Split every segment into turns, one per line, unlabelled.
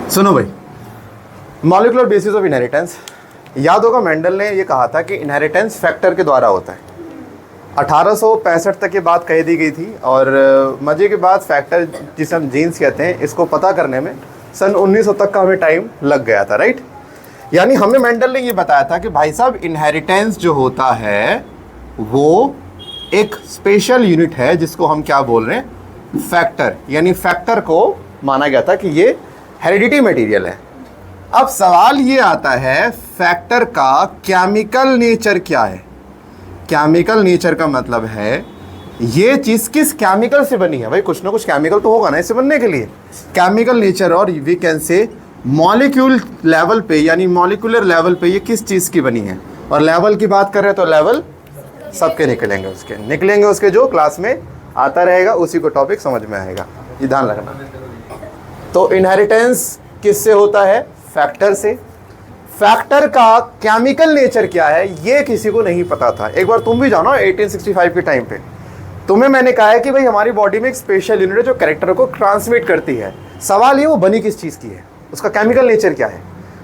सुनो भाई, molecular basis of inheritance. याद होगा मेंडल ने ये कहा था कि इनहेरिटेंस फैक्टर के द्वारा होता है। 1865 तक ये बात कह दी गई थी और मजे की बात फैक्टर जिसे हम जीन्स कहते हैं इसको पता करने में सन 1900 तक का हमें टाइम लग गया था, राइट। यानी हमें मेंडल ने ये बताया था कि भाई साहब इनहेरिटेंस जो होता है वो एक स्पेशल यूनिट है जिसको हम क्या बोल रहे हैं, फैक्टर। यानी फैक्टर को माना गया था कि ये हेरिडिटी मटेरियल है। अब सवाल ये आता है फैक्टर का केमिकल नेचर क्या है। केमिकल नेचर का मतलब है ये चीज किस केमिकल से बनी है। भाई कुछ ना कुछ केमिकल तो होगा ना इसे बनने के लिए। केमिकल नेचर और we can say molecule level पे यानी मॉलिक्यूलर लेवल पे ये किस चीज की बनी है। और लेवल की बात कर रहे हैं तो लेवल सबके निकलेंगे उसके जो क्लास में आता रहेगा उसी को टॉपिक समझ में आएगा, ये ध्यान रखना। तो इनहेरिटेंस किससे होता है, फैक्टर से। फैक्टर का केमिकल नेचर क्या है ये किसी को नहीं पता था। एक बार तुम भी जानो 1865 के टाइम पे तुम्हें मैंने कहा है कि भाई हमारी बॉडी में एक स्पेशल यूनिट है जो कैरेक्टर को ट्रांसमिट करती है। सवाल ये वो बनी किस चीज़ की है, उसका केमिकल नेचर क्या है।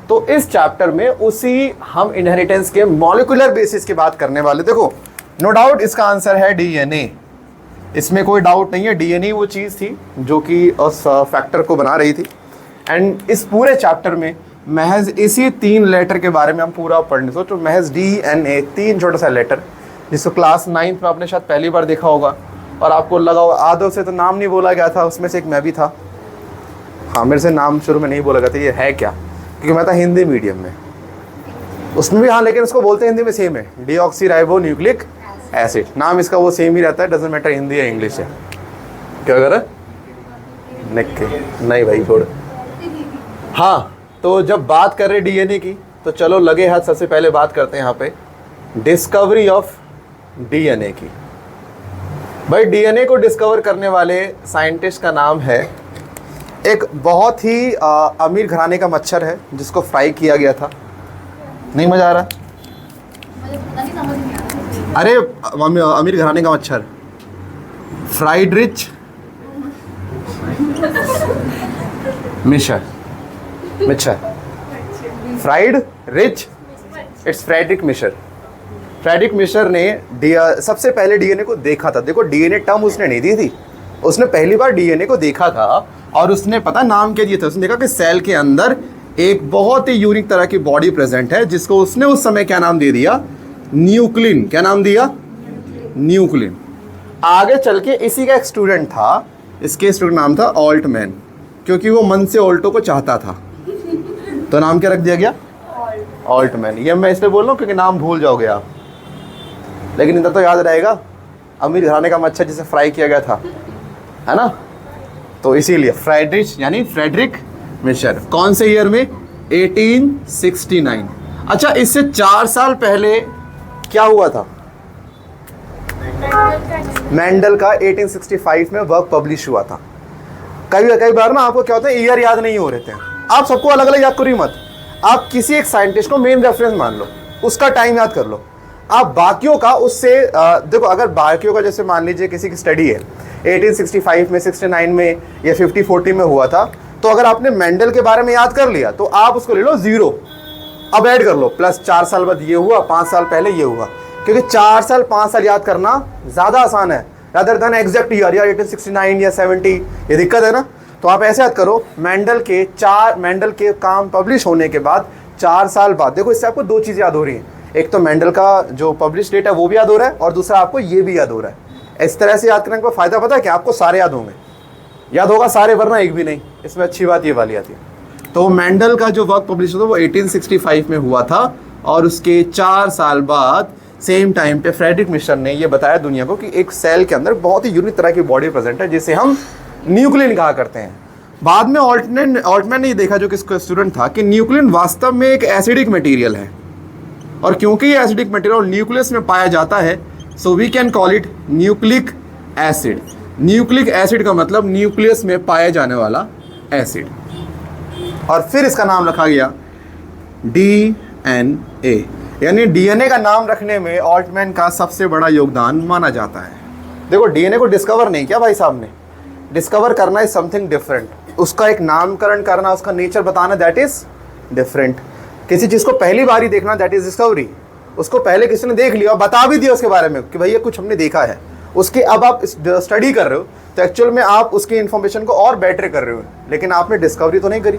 तो इस चैप्टर में उसी हम इनहेरिटेंस के मॉलिक्यूलर बेसिस की बात करने वाले। देखो नो डाउट इसका आंसर है डीएनए, इसमें कोई डाउट नहीं है। डीएनए वो चीज़ थी जो कि उस फैक्टर को बना रही थी। एंड इस पूरे चैप्टर में महज इसी 3 लेटर के बारे में हम पूरा पढ़ने। सोचो महज डीएनए 3 छोटा सा लेटर जिसको क्लास 9th में आपने शायद पहली बार देखा होगा और आपको लगा होगा आधो से तो नाम नहीं बोला गया था, उसमें से एक मैं भी था। हाँ मेरे से नाम शुरू में नहीं बोला गया था ये है क्या, क्योंकि मैं था हिंदी मीडियम में। उसमें भी हाँ लेकिन उसको बोलते हैं हिंदी में सेम है, डीऑक्सीराइबो न्यूक्लिक एसिड। नाम इसका वो सेम ही रहता है, डजेंट मैटर हिंदी या इंग्लिश है। क्या कर नहीं भाई छोड़। हाँ तो जब बात कर रहे डीएनए की तो चलो लगे हाथ सबसे पहले बात करते हैं यहाँ पे डिस्कवरी ऑफ डीएनए की। भाई डीएनए को डिस्कवर करने वाले साइंटिस्ट का नाम है, एक बहुत ही अमीर घराने का मच्छर है जिसको फ्राई किया गया था। नहीं मजा आ रहा? अरे अमीर घराने का मच्छर Friedrich Miescher fried rich it's Friedrich Miescher. Friedrich Miescher ने सबसे पहले डीएनए को देखा था। देखो डीएनए टर्म उसने नहीं दी थी, उसने पहली बार डीएनए को देखा था और उसने पता नाम क्या दिया था। उसने देखा कि सेल के अंदर एक बहुत ही यूनिक तरह की बॉडी प्रेजेंट है जिसको उसने उस समय क्या नाम दे दिया, न्यूक्लिन। क्या नाम दिया, न्यूक्लिन। आगे चल के इसी का एक स्टूडेंट था, इसके स्टूडेंट नाम था ऑल्टमैन, क्योंकि वो मन से ऑल्टो को चाहता था तो नाम क्या रख दिया गया, ऑल्टमैन। ये मैं इसलिए बोल रहा हूँ क्योंकि नाम भूल जाओगे आप, लेकिन इधर तो याद रहेगा अमीर घराने का मच्छर जिसे फ्राई किया गया था, है ना। तो इसीलिए फ्रेडरिच यानी फ्रेडरिक मिशर। कौन से ईयर में, 1869। अच्छा इससे 4 साल पहले क्या हुआ था, मेंडल का 1865 में वर्क पब्लिश हुआ था। कई बार ना आपको क्या होता है ईयर याद नहीं हो रहे थे, आप सबको अलग अलग याद करो मत। आप किसी एक साइंटिस्ट को मेन रेफरेंस मान लो, उसका टाइम याद कर लो। आप बाकियों का उससे देखो, अगर बाकियों का जैसे मान लीजिए किसी की स्टडी है 1865 में, 69 में या 50-40 में हुआ था, तो अगर आपने मेंडल के बारे में याद कर लिया तो आप उसको ले लो 0, अब ऐड कर लो प्लस 4 साल बाद ये हुआ, 5 साल पहले ये हुआ। क्योंकि 4 साल 5 साल याद करना ज़्यादा आसान है रादर देन एग्जैक्ट ईयर या 1869 या 70, ये दिक्कत है ना। तो आप ऐसे याद करो, मेंडल के काम पब्लिश होने के बाद 4 साल बाद, देखो इससे आपको 2 चीज़ें याद हो रही हैं। एक तो मेंडल का जो पब्लिश डेट है वो भी याद हो रहा है और दूसरा आपको ये भी याद हो रहा है। इस तरह से याद करने का फ़ायदा पता है कि आपको सारे याद होंगे, याद होगा सारे वरना एक भी नहीं। इसमें अच्छी बात ये वाली आती है। तो मेंडल का जो वर्क पब्लिश हुआ वो 1865 में हुआ था और उसके 4 साल बाद सेम टाइम पे फ्रेडरिक मिशर ने ये बताया दुनिया को कि एक सेल के अंदर बहुत ही यूनिक तरह की बॉडी प्रेजेंट है जिसे हम न्यूक्लिन कहा करते हैं। बाद में ऑल्टमैन ने ये देखा जो कि इसका स्टूडेंट था कि न्यूक्लिन वास्तव में एक एसिडिक मटेरियल है और क्योंकि ये एसिडिक मटेरियल न्यूक्लियस में पाया जाता है so we can call it nucleic acid. Nucleic acid का मतलब न्यूक्लियस में पाया जाने वाला एसिड। और फिर इसका नाम रखा गया डीएनए। यानी डीएनए का नाम रखने में ऑल्टमैन का सबसे बड़ा योगदान माना जाता है। देखो डीएनए को डिस्कवर नहीं किया भाई साहब ने, डिस्कवर करना इज समथिंग डिफरेंट। उसका एक नामकरण करना, उसका नेचर बताना, दैट इज डिफरेंट। किसी चीज़ को पहली बार ही देखना, दैट इज डिस्कवरी। उसको पहले किसी ने देख लिया और बता भी दिया उसके बारे में कि भैया कुछ हमने देखा है, उसके अब आप स्टडी कर रहे हो तो एक्चुअल में आप उसकी इन्फॉर्मेशन को और बेटर कर रहे हो, लेकिन आपने डिस्कवरी तो नहीं करी।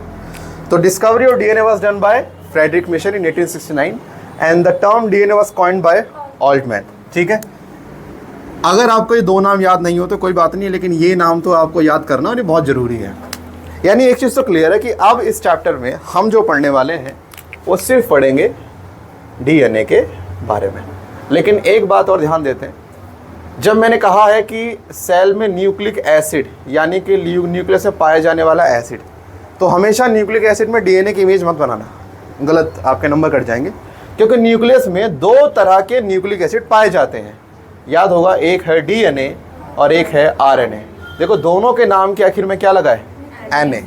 तो discovery of DNA was done by Friedrich Miescher in 1869 and the term DNA was coined by Altmann. ठीक है, अगर आपको ये दो नाम याद नहीं हो तो कोई बात नहीं है, लेकिन ये नाम तो आपको याद करना और ये बहुत ज़रूरी है। यानी एक चीज़ तो क्लियर है कि अब इस चैप्टर में हम जो पढ़ने वाले हैं वो सिर्फ पढ़ेंगे डीएनए के बारे में। लेकिन एक बात और ध्यान देते हैं, जब मैंने कहा है कि सेल में न्यूक्लिक एसिड यानी कि न्यूक्लियस में पाए जाने वाला एसिड, तो हमेशा न्यूक्लिक एसिड में डीएनए की इमेज मत बनाना, गलत आपके नंबर कट जाएंगे। क्योंकि न्यूक्लियस में दो तरह के न्यूक्लिक एसिड पाए जाते हैं, याद होगा, एक है डीएनए और एक है आरएनए। देखो दोनों के नाम के आखिर में क्या लगा है, एनए,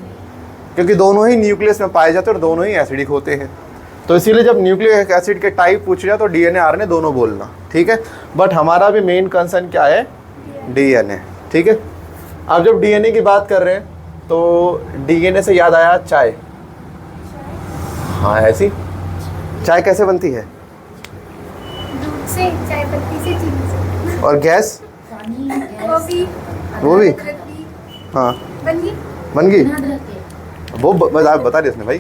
क्योंकि दोनों ही न्यूक्लियस में पाए जाते हैं और दोनों ही एसिडिक होते हैं। तो इसीलिए जब न्यूक्लिक एसिड के टाइप पूछ जाए तो डीएनए आरएनए दोनों बोलना, ठीक है। बट हमारा भी मेन कंसर्न क्या है, डीएनए, ठीक है। अब जब डीएनए की बात कर रहे हैं तो डीएनए से याद आया चाय। हाँ, ऐसी चाय कैसे बनती है,
दूध से, चाय पत्ती से, चीनी से।
और गैस वो भी हाँ बन गई, वो बता दिया इसने भाई।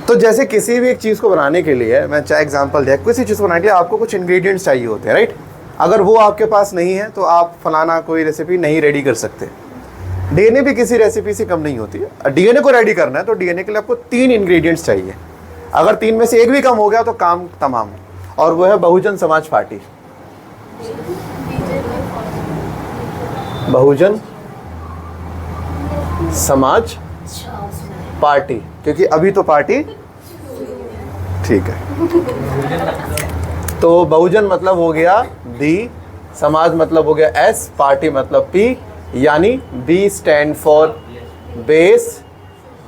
तो जैसे किसी भी एक चीज़ को बनाने के लिए, मैं चाहे एग्जांपल दिया, किसी चीज़ को बनाने के लिए आपको कुछ इंग्रेडिएंट्स चाहिए होते हैं, राइट। अगर वो आपके पास नहीं है तो आप फलाना कोई रेसिपी नहीं रेडी कर सकते। डीएनए भी किसी रेसिपी से कम नहीं होती है। डीएनए को रेडी करना है तो डीएनए के लिए आपको 3 इंग्रेडिएंट्स चाहिए। अगर 3 में से एक भी कम हो गया तो काम तमाम, और वो है बहुजन समाज पार्टी। बहुजन समाज पार्टी, क्योंकि अभी तो पार्टी, ठीक है। तो बहुजन मतलब हो गया बी, समाज मतलब हो गया एस, पार्टी मतलब पी, यानी B stand for base,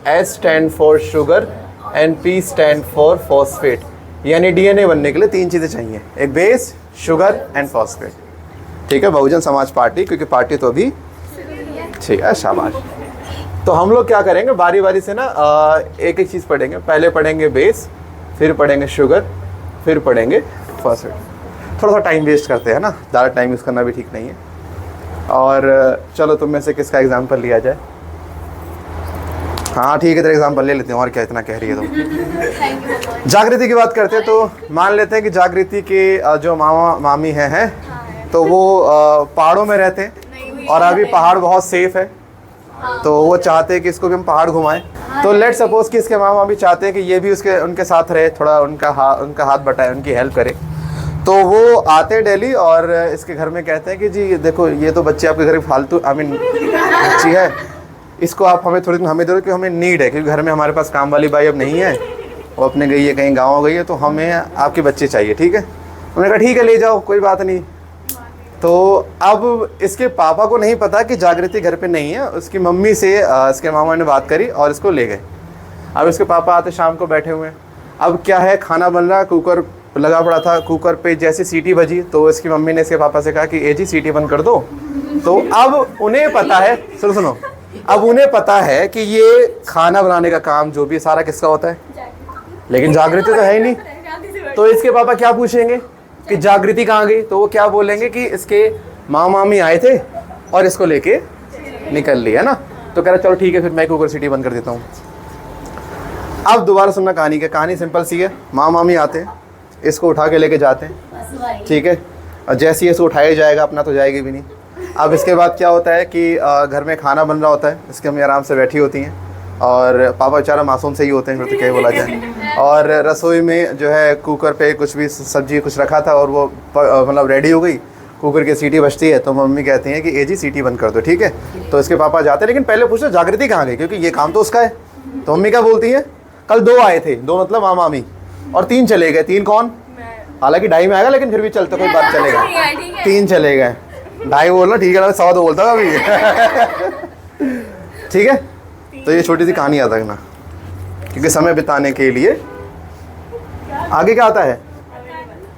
S stand for sugar and P stand for phosphate. यानी डीएनए बनने के लिए 3 चीज़ें चाहिए, एक बेस, शुगर एंड फॉस्फेट, ठीक है। बहुजन समाज पार्टी, क्योंकि पार्टी तो अभी, ठीक है, शाबाश। तो हम लोग क्या करेंगे, बारी बारी से ना एक एक चीज़ पढ़ेंगे। पहले पढ़ेंगे बेस, फिर पढ़ेंगे शुगर, फिर पढ़ेंगे फॉस्फेट। थोड़ा सा टाइम वेस्ट करते हैं ना, ज़्यादा टाइम यूज़ करना भी ठीक नहीं है। और चलो तुम में से किसका एग्जाम्पल लिया जाए। हाँ ठीक है, तेरा एग्जाम्पल ले लेते हैं, और क्या इतना कह रही है तुम। जागृति की बात करते हैं तो मान लेते हैं कि जागृति के जो मामा मामी हैं तो वो पहाड़ों में रहते हैं और अभी पहाड़ बहुत सेफ है, तो वो चाहते हैं कि इसको भी हम पहाड़ घुमाएं। तो लेट सपोज कि इसके मामा भी चाहते हैं कि ये भी उनके साथ रहे, थोड़ा उनका हाथ बटाए, उनकी हेल्प करे। तो वो आते हैं दिल्ली और इसके घर में कहते हैं कि जी देखो ये तो बच्चे आपके घर फालतू बच्ची है, इसको आप हमें थोड़ी हमें दो, कि हमें नीड है, क्योंकि घर में हमारे पास काम वाली बाई अब नहीं है, वो अपने गई है कहीं गाँव गई है, तो हमें आपके बच्चे चाहिए, ठीक है। उन्होंने कहा ठीक है ले जाओ, कोई बात नहीं। तो अब इसके पापा को नहीं पता कि जागृति घर पे नहीं है। उसकी मम्मी से इसके मामा ने बात करी और इसको ले गए। अब इसके पापा आते शाम को बैठे हुए हैं, अब क्या है, खाना बन रहा, कुकर लगा पड़ा था, कुकर पे जैसे सीटी बजी तो इसकी मम्मी ने इसके पापा से कहा कि ए जी सीटी बंद कर दो। तो अब उन्हें पता है, सुनो, अब उन्हें पता है कि ये खाना बनाने का काम जो भी सारा किसका होता है, लेकिन जागृति तो है ही नहीं। तो इसके पापा क्या पूछेंगे कि जागृति कहाँ गई, तो वो क्या बोलेंगे कि इसके मामा मामी आए थे और इसको लेके निकल लिया ना। तो कह रहा चलो ठीक है, फिर मैं कुकर सीटी बंद कर देता हूँ। अब दोबारा सुनना कहानी का, कहानी सिंपल सी है। मामा मामी आते हैं, इसको उठा के लेके जाते हैं, ठीक है। और जैसे ही इसको उठाया जाएगा, अपना तो जाएगी भी नहीं। अब इसके बाद क्या होता है कि घर में खाना बन रहा होता है, इसकी मम्मी आराम से बैठी होती हैं और पापा बेचारा मासूम से ही होते हैं, फिर तो क्या बोला जाए। और रसोई में जो है कुकर पे कुछ भी सब्जी कुछ रखा था और वो मतलब रेडी हो गई, कुकर की सीटी बजती है तो मम्मी कहती हैं कि ए जी सीटी बंद कर दो, ठीक है। तो इसके पापा जाते हैं, लेकिन पहले पूछते जागृति कहाँ गई, क्योंकि ये काम तो उसका है। तो मम्मी क्या बोलती है, कल 2 आए थे, 2 मतलब मामा मामी, और 3 चले गए। 3 कौन, हालांकि 2.5 में आएगा लेकिन फिर भी चलता, कोई बात चलेगा। 3 चले गए, 2.5 बोलना ठीक है, 1.25 बोलता अभी, ठीक है। तो ये छोटी सी कहानी याद रखना, क्योंकि समय बिताने के लिए आगे क्या आता है,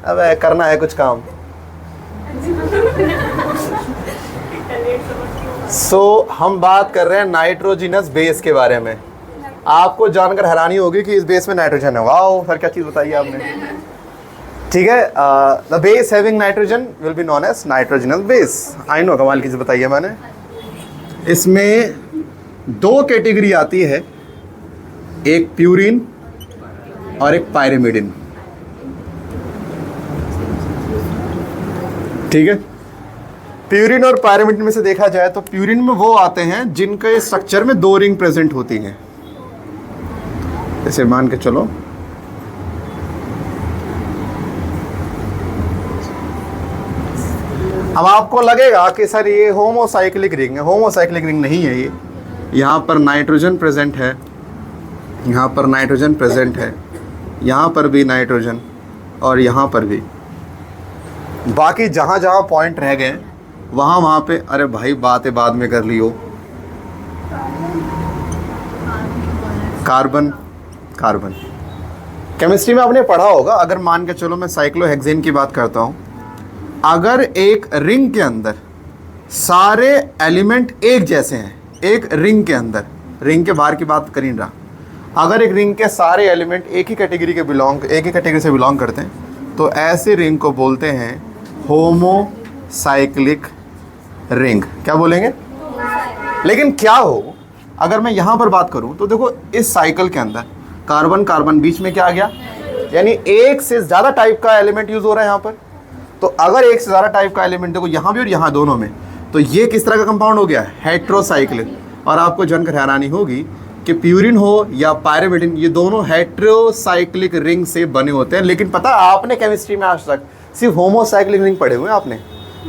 अब करना है कुछ काम। हम बात कर रहे हैं नाइट्रोजिनस बेस के बारे में। आपको जानकर हैरानी होगी कि इस बेस में नाइट्रोजन है। वाओ सर, क्या चीज़ बताई आपने। ठीक है, the base having nitrogen will be known as nitrogenous base. I know, कमाल की चीज़ बताई है मैंने। इसमें दो कैटेगरी आती है, एक प्यूरिन और एक पायरिमिडिन। ठीक है, प्यूरिन और पायरिमिडिन में से देखा जाए तो प्यूरिन में वो आते हैं जिनके स्ट्रक्चर में दो रिंग प्रेजेंट होती हैं। जैसे मान के चलो अब आपको लगेगा कि सर ये होमोसाइक्लिक रिंग है। होमोसाइक्लिक रिंग नहीं है ये। यहाँ पर नाइट्रोजन प्रेजेंट है, यहाँ पर नाइट्रोजन प्रेजेंट है, यहाँ पर भी नाइट्रोजन और यहाँ पर भी। बाकी जहाँ जहाँ पॉइंट रह गए वहाँ वहाँ पे, अरे भाई बातें बाद में कर लियो। कार्बन कार्बन केमिस्ट्री में आपने पढ़ा होगा। अगर मान के चलो मैं साइक्लोहेक्सेन की बात करता हूँ, अगर एक रिंग के अंदर सारे एलिमेंट एक जैसे हैं, एक रिंग के अंदर, रिंग के बाहर की बात कर ही नहीं रहा, अगर एक रिंग के सारे एलिमेंट एक ही कैटेगरी से बिलोंग करते हैं तो ऐसे रिंग को बोलते हैं होमोसाइक्लिक रिंग। क्या बोलेंगे? लेकिन क्या हो अगर मैं यहाँ पर बात करूँ तो देखो इस साइकिल के अंदर कार्बन कार्बन बीच में क्या आ गया, यानी एक से ज़्यादा टाइप का एलिमेंट यूज़ हो रहा है यहाँ पर। तो अगर एक से ज़्यादा टाइप का एलिमेंट देखो यहाँ भी और यहाँ दोनों में, तो ये किस तरह का कंपाउंड हो गया? हेट्रोसाइक्लिक। और आपको जानकर हैरानी होगी कि प्यूरिन हो या पायरिमिडिन, ये दोनों हेट्रोसाइक्लिक रिंग से बने होते हैं। लेकिन पता आपने केमिस्ट्री में आज तक सिर्फ होमोसाइक्लिक रिंग पढ़े हुए हैं आपने,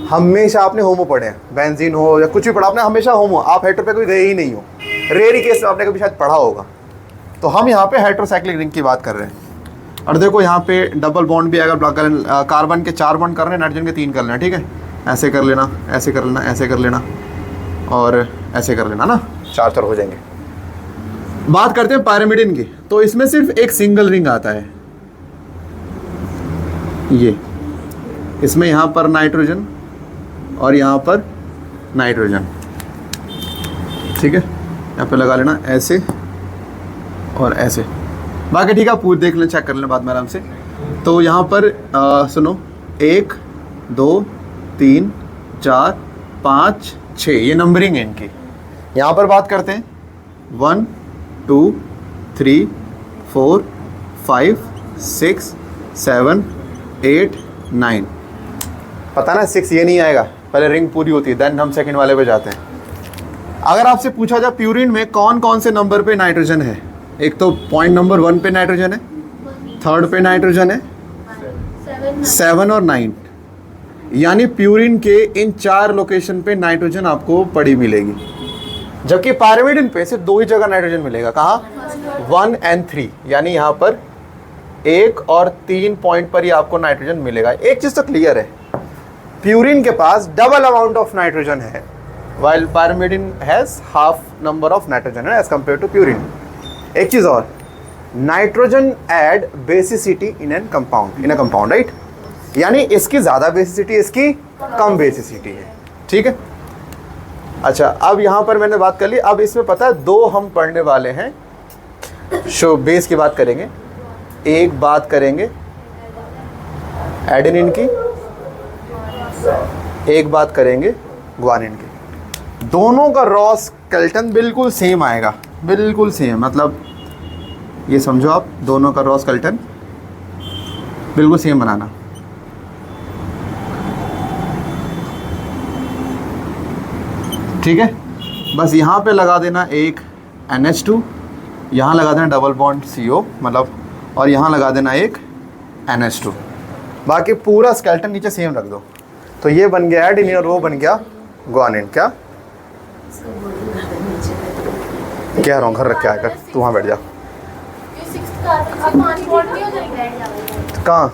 हमेशा आपने होमो पढ़े हैं, बेंजीन हो या कुछ भी पढ़ा आपने, हमेशा होमो। आप हेट्रो पे कभी गए ही नहीं हो, रेयर ही केस में आपने कभी शायद पढ़ा होगा। तो हम यहाँ पे हेट्रोसाइक्लिक रिंग की बात कर रहे हैं। और देखो यहाँ पे डबल बॉन्ड भी अगर कार्बन के 4 बॉन्ड कर रहे हैं, नाइट्रोजन के 3 कर लेना। ठीक है, ऐसे कर लेना, ऐसे कर लेना, ऐसे कर लेना और ऐसे कर लेना ना, 4 हो जाएंगे। बात करते हैं पायरिमिडिन की, तो इसमें सिर्फ एक सिंगल रिंग आता है। ये इसमें यहाँ पर नाइट्रोजन और यहाँ पर नाइट्रोजन। ठीक है, यहाँ पे लगा लेना ऐसे और ऐसे। बाकी ठीक है, पूरी देख लें, चेक कर लें बाद में आराम से। तो यहाँ पर सुनो, 1 2 3 4 5 6 ये नंबरिंग है इनकी। यहाँ पर बात करते हैं 1 2 3 4 5 6 7 8 9। पता ना 6 ये नहीं आएगा, पहले रिंग पूरी होती है, देन हम सेकंड वाले पे जाते हैं। अगर आपसे पूछा जाए प्यूरिन में कौन कौन से नंबर पे नाइट्रोजन है, एक तो पॉइंट नंबर 1 पे नाइट्रोजन है, 3rd पे नाइट्रोजन है, 7 और 9। यानी प्यूरिन के इन 4 लोकेशन पे नाइट्रोजन आपको पड़ी मिलेगी। जबकि पायरिमिडिन पे सिर्फ 2 ही जगह नाइट्रोजन मिलेगा। कहाँ? 1 और 3, यानी यहाँ पर 1 और 3 पॉइंट पर ही आपको नाइट्रोजन मिलेगा। एक चीज़ तो क्लियर है, प्यूरिन के पास डबल अमाउंट ऑफ नाइट्रोजन है, while pyrimidine has half number of nitrogen as compared to purine. एक चीज़ और, nitrogen add basicity in a compound, right? यानी इसकी ज़्यादा बेसिसिटी, इसकी कम बेसिसिटी है। ठीक है, अच्छा अब यहाँ पर मैंने बात कर ली। अब इसमें पता है 2 हम पढ़ने वाले हैं, शो बेस की बात करेंगे, एक बात करेंगे एडेनिन की, एक बात करेंगे ग्वानिन की। दोनों का रॉ स्केलेटन बिल्कुल सेम आएगा, बिल्कुल सेम। मतलब ये समझो आप, दोनों का रॉ स्केलेटन बिल्कुल सेम बनाना। ठीक है, बस यहाँ पे लगा देना एक NH2, यहाँ लगा देना डबल बॉन्ड CO मतलब, और यहाँ लगा देना एक NH2। बाकी पूरा स्केलेटन नीचे सेम रख दो। तो ये बन गया एडेनिन और वो बन गया ग्वानिन। क्या कह रहा हूँ, घर रख के आकर तू वहाँ बैठ जा। कहाँ?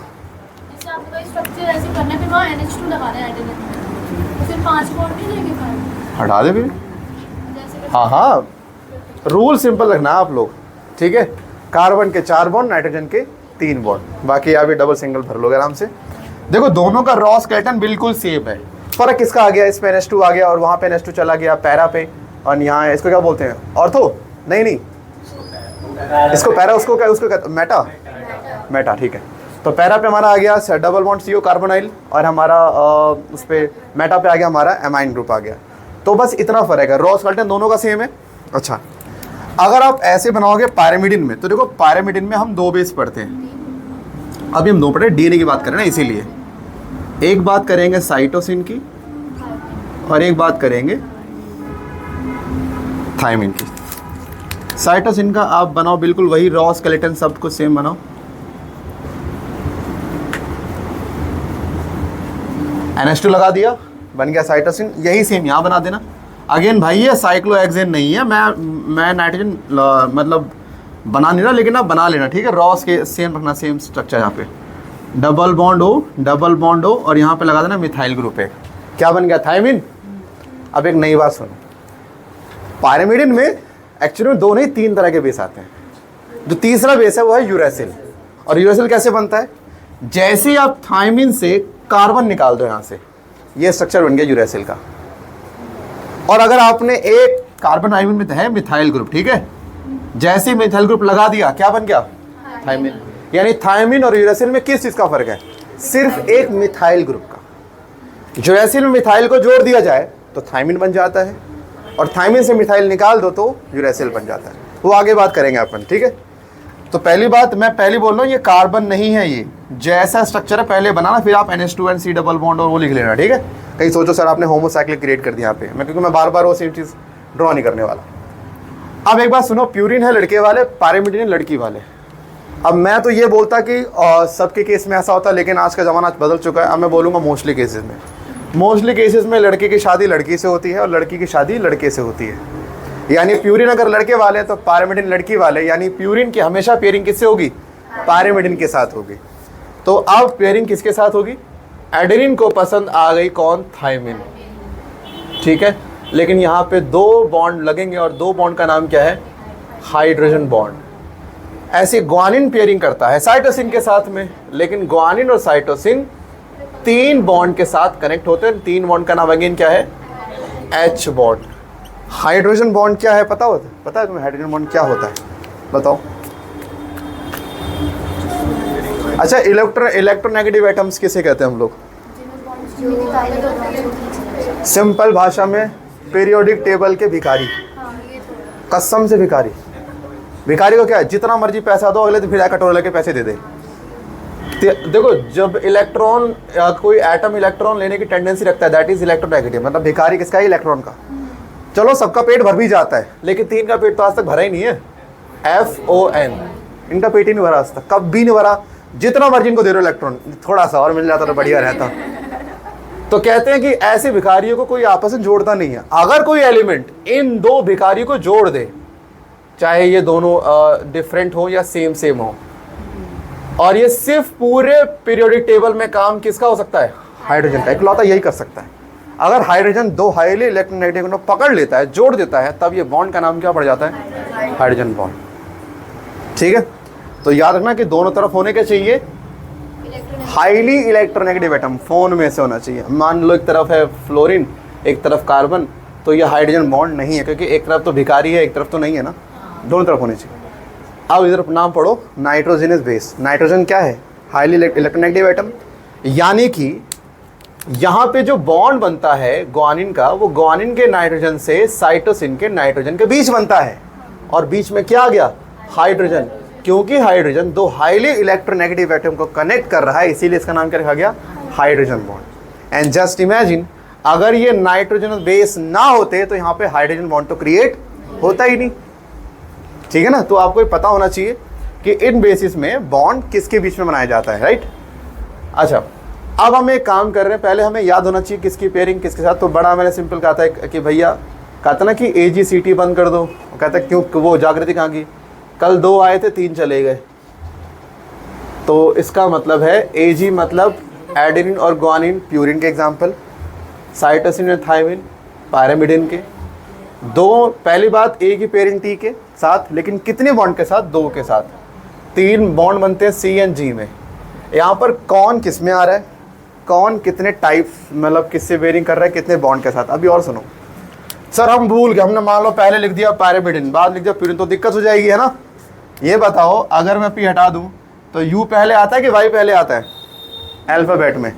हटा दे फिर। हाँ हाँ, रूल सिंपल रखना आप लोग। ठीक है, कार्बन के 4 बॉन्ड, नाइट्रोजन के 3 बॉन्ड, बाकी आप ये डबल सिंगल भर लोगे आराम से। देखो दोनों का रॉ स्केलेटन बिल्कुल सेम है, फ़र्क किसका आ गया, इसमें NH2 आ गया और वहाँ पे NH2 चला गया पैरा पे, और यहाँ इसको क्या बोलते हैं, ऑर्थो, नहीं इसको पैरा, उसको क्या, उसको क्या, मेटा, ठीक है। तो पैरा पे हमारा आ गया डबल बॉन्ड CO कार्बोनाइल, और हमारा उस पर मेटा पे आ गया हमारा एमाइन ग्रुप आ गया। तो बस इतना फ़र्क है, रॉ स्केलेटन दोनों का सेम है। अच्छा, अगर आप ऐसे बनाओगे पायरामिडिन में, तो देखो पायरामिडिन में हम 2 बेस पढ़ते हैं, अभी हम 2 पढ़े, DNA की बात करें ना, इसीलिए एक बात करेंगे साइटोसिन की और एक बात करेंगे थायमिन की। साइटोसिन का आप बनाओ बिल्कुल वही रॉ स्केलेटन, सब कुछ सेम बनाओ। NH2 लगा दिया, बन गया साइटोसिन, यही सेम यहाँ बना देना। अगेन भाई ये साइक्लोहेक्सेन नहीं है, मैं नाइट्रोजन मतलब बना नहीं रहा, लेकिन आप बना लेना, ठीक है। रॉस के सेम रखना, सेम स्ट्रक्चर, यहाँ पे डबल बॉन्ड हो और यहाँ पे लगा देना मिथाइल ग्रुप है, क्या बन गया, थायमिन। अब एक नई बात सुनो, पायरामिडिन में एक्चुअली में 2 नहीं 3 तरह के बेस आते हैं। जो तीसरा बेस है वो है यूरेसिल। और यूरेसिल कैसे बनता है, जैसे ही आप थायमिन से कार्बन निकाल दो यहाँ से, ये स्ट्रक्चर बन गया यूरेसिल का। और अगर आपने एक कार्बन आयन में है मिथाइल ग्रुप, ठीक है, जैसे ही मिथाइल ग्रुप लगा दिया, क्या बन गया, थायमिन। यानी थायमिन और यूरेसिल में किस चीज़ का फर्क है, सिर्फ एक मिथाइल ग्रुप का। यूरेसिल में मिथाइल को जोड़ दिया जाए तो थायमिन बन जाता है, और थायमिन से मिथाइल निकाल दो तो यूरेसिल बन जाता है। वो आगे बात करेंगे अपन, ठीक है। तो पहली बात मैं पहले बोल रहा हूँ, ये कार्बन नहीं है, ये जैसा स्ट्रक्चर है पहले बनाना, फिर आप NH2 and C double bond और वो लिख लेना, ठीक है। कहीं सोचो सर आपने होमोसाइक्लिक क्रिएट कर दिया यहाँ पे, क्योंकि मैं बार बार वो सेम चीज़ ड्रॉ नहीं करने वाला। अब एक बात सुनो, प्यूरिन है लड़के वाले, पायरामिडिन है लड़की वाले। अब मैं तो ये बोलता कि सबके केस में ऐसा होता है, लेकिन आज का ज़माना बदल चुका है। अब मैं बोलूँगा मोस्टली केसेस में लड़के की शादी लड़की से होती है और लड़की की शादी लड़के से होती है। यानी प्यूरिन अगर लड़के वाले हैं तो पायरामिडिन लड़की वाले, यानी प्यूरिन की हमेशा पेयरिंग किससे होगी, पायरामिडिन के साथ होगी। तो अब पेयरिंग किसके साथ होगी, एडेनिन को पसंद आ गई कौन, थायमिन, ठीक है। लेकिन यहाँ पे 2 बॉन्ड लगेंगे और 2 बॉन्ड का नाम क्या है, हाइड्रोजन बॉन्ड। ऐसे ग्वानिन पेयरिंग करता है साइटोसिन के साथ में, लेकिन ग्वानिन और साइटोसिन 3 बॉन्ड के साथ कनेक्ट होते हैं। 3 बॉन्ड का नाम अगेन क्या है, H बॉन्ड। हाइड्रोजन बॉन्ड क्या है पता है तुम्हें, हाइड्रोजन बॉन्ड क्या होता है बताओ। अच्छा, इलेक्ट्रोनेगेटिव एटम्स किसे कहते हैं हम लोग, सिंपल भाषा में पीरियोडिक टेबल के भिखारी, कसम से भिखारी। भिखारी को क्या है, जितना मर्जी पैसा दो, अगले दिन फिर कटोरे लेके पैसे दे दे। देखो, जब इलेक्ट्रॉन कोई एटम इलेक्ट्रॉन लेने की टेंडेंसी रखता है, दैट इज इलेक्ट्रोनेगेटिव, मतलब भिखारी किसका है, इलेक्ट्रॉन का। चलो सबका पेट भर भी जाता है, लेकिन 3 का पेट तो आज तक भरा ही नहीं है, FON, इनका पेट ही नहीं भरा आज तक, कभी नहीं भरा। जितना मर्जी इनको दे रहे इलेक्ट्रॉन, थोड़ा सा और मिल जाता तो बढ़िया रहता। तो कहते हैं कि ऐसे भिखारियों को कोई आपस में जोड़ता नहीं है। अगर कोई एलिमेंट इन 2 भिखारियों को जोड़ दे, चाहे ये दोनों डिफरेंट हो या सेम हो, और ये सिर्फ पूरे पीरियोडिक टेबल में काम किसका हो सकता है, हाइड्रोजन का। इकलौता यही कर सकता है। अगर हाइड्रोजन 2 हाईली इलेक्ट्रोनेगेटिव को पकड़ लेता है, जोड़ देता है, तब ये बॉन्ड का नाम क्या पड़ जाता है, हाइड्रोजन बॉन्ड, ठीक है। तो याद रखना कि दोनों तरफ होने के चाहिए हाईली इलेक्ट्रोनेगेटिव एटम, फोन में से होना चाहिए। मान लो एक तरफ है फ्लोरीन, एक तरफ कार्बन, तो ये हाइड्रोजन बॉन्ड नहीं है, क्योंकि एक तरफ तो भिखारी है, एक तरफ तो नहीं है ना, दोनों तरफ होने चाहिए। अब इधर नाम पढ़ो, नाइट्रोजनस बेस। नाइट्रोजन क्या है, हाईली इलेक्ट्रोनेगेटिव एटम। यानी कि यहाँ पे जो बॉन्ड बनता है ग्वानिन का, वो ग्वानिन के नाइट्रोजन से साइटोसिन के नाइट्रोजन के बीच बनता है, और बीच में क्या आ गया, हाइड्रोजन। क्योंकि हाइड्रोजन 2 हाईली इलेक्ट्रोनेगेटिव एटम को कनेक्ट कर रहा है, इसीलिए इसका नाम क्या रखा गया, hydrogen bond. And just imagine, अगर ये नाइट्रोजन बेस ना होते तो यहाँ पे हाइड्रोजन बॉन्ड तो क्रिएट होता ही नहीं, ठीक है ना। तो आपको पता होना चाहिए कि इन बेसिस में बॉन्ड किसके बीच में बनाया जाता है, राइट। अच्छा, अब हम एक काम कर रहे हैं, पहले हमें याद होना चाहिए किसकी पेयरिंग किसके साथ। तो बड़ा मैंने सिंपल कहा था कि भैया, कहता ना कि AGCT बंद कर दो, कहता क्यों, वो जागृति कहाँ की, कल 2 आए थे 3 चले गए। तो इसका मतलब है AG मतलब एडेनिन और ग्वानिन, प्यूरिन के एग्जाम्पल, साइटोसिन और थायमिन पायरामिडिन के। 2, पहली बात A की पेयरिंग T के साथ, लेकिन कितने बॉन्ड के साथ, 2 के साथ। 3 बॉन्ड बनते हैं C and G में। यहाँ पर कौन किस में आ रहा है, कौन कितने टाइप मतलब किससे वेरिंग कर रहा है कितने बॉन्ड के साथ। अभी और सुनो सर, हम भूल गए, हमने मान लो पहले लिख दिया पायरिमिडिन, बाद लिख दिया प्यूरिन, तो दिक्कत हो जाएगी है ना। ये बताओ अगर मैं पी हटा दूं तो यू पहले आता है कि वाई पहले आता है अल्फ़ाबेट में?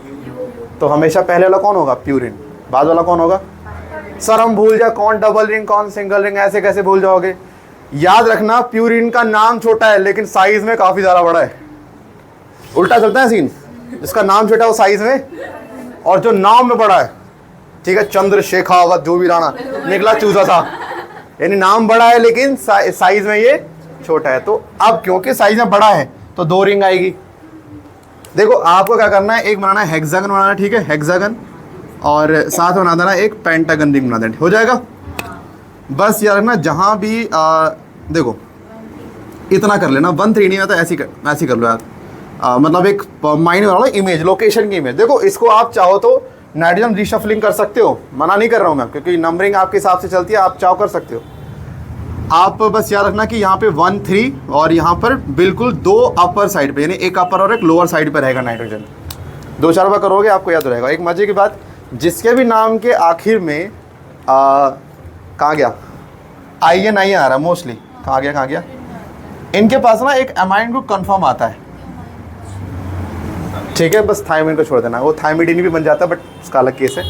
तो हमेशा पहले वाला कौन होगा? प्यूरिन। बाद वाला कौन होगा? सर हम भूल जाए कौन डबल रिंग कौन सिंगल रिंग, ऐसे कैसे भूल जाओगे? याद रखना प्यूरिन का नाम छोटा है लेकिन साइज में काफ़ी ज़्यादा बड़ा है। उल्टा चलता है सीन, जिसका नाम छोटा है वो साइज में और जो नाम में बड़ा है, ठीक है, चंद्रशेखावत जो भी राणा निकला चूजा सा, यानी नाम बड़ा है लेकिन साइज में ये छोटा है। तो अब क्योंकि साइज में बड़ा है तो 2 रिंग आएगी। देखो आपको क्या करना है, एक बनाना है हेक्सागन बनाना है, ठीक है, हेक्सागन, और साथ में बना देना एक पेंटागन रिंग बना देना, हो जाएगा। बस यार रखना जहाँ भी देखो इतना कर लेना, 1 3 नहीं आता, ऐसे कर लो यार। मतलब एक माइंड वाला इमेज, लोकेशन की इमेज। देखो इसको आप चाहो तो नाइट्रोजन रीशफलिंग कर सकते हो, मना नहीं कर रहा हूँ मैं, क्योंकि नंबरिंग आपके हिसाब से चलती है, आप चाहो कर सकते हो। आप बस याद रखना कि यहाँ पे 1 3 और यहाँ पर बिल्कुल 2 अपर साइड पे, यानी एक अपर और एक लोअर साइड पे रहेगा नाइट्रोजन। 2-4 बार करोगे आपको याद रहेगा। एक मजे की बात, जिसके भी नाम के आखिर में कहाँ गया IN आ रहा मोस्टली, कहाँ गया, इनके पास ना एक अमाइन ग्रुप कन्फर्म आता है, ठीक है। बस थायमिन को छोड़ देना, वो थायमिडिन भी बन जाता है बट उसका अलग केस है।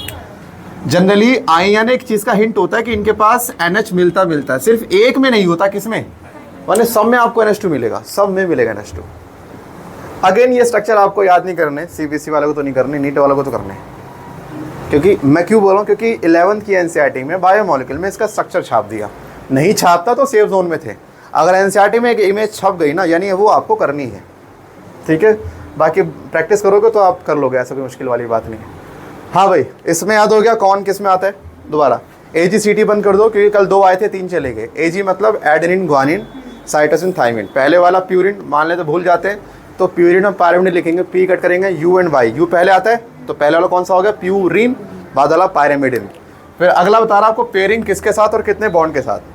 जनरली IN एक चीज़ का हिंट होता है कि इनके पास NH मिलता है, सिर्फ एक में नहीं होता, किसमें, वरना सब में आपको NH2 मिलेगा, सब में मिलेगा NH2। अगेन ये स्ट्रक्चर आपको याद नहीं करने, CBSE वाले को तो नहीं करने, नीट वाले को तो करने, क्योंकि मैं क्यों बोल रहा हूँ, क्योंकि 11th की NCERT में बायोमोलिक्यूल में इसका स्ट्रक्चर छाप दिया, नहीं छापता तो सेफ जोन में थे। अगर NCERT में एक इमेज छप गई ना, यानी वो आपको करनी है, ठीक है। बाकी प्रैक्टिस करोगे तो आप कर लोगे, ऐसा कोई मुश्किल वाली बात नहीं है। हाँ भाई, इसमें याद हो गया कौन किस में आता है। दोबारा AGCT बंद कर दो, क्योंकि कल 2 आए थे 3 चले गए। AG मतलब एडेनिन ग्वानिन साइटोसिन थायमिन, पहले वाला प्यूरिन मान ले तो भूल जाते हैं, तो प्यूरिन और पायरिमिडिन लिखेंगे, पी कट करेंगे, U एंड Y, U पहले आता है तो पहले वाला कौन सा हो गया? प्यूरिन, बाद वाला पायरिमिडिन। फिर अगला बता रहा आपको पेयरिंग किसके साथ और कितने बॉन्ड के साथ।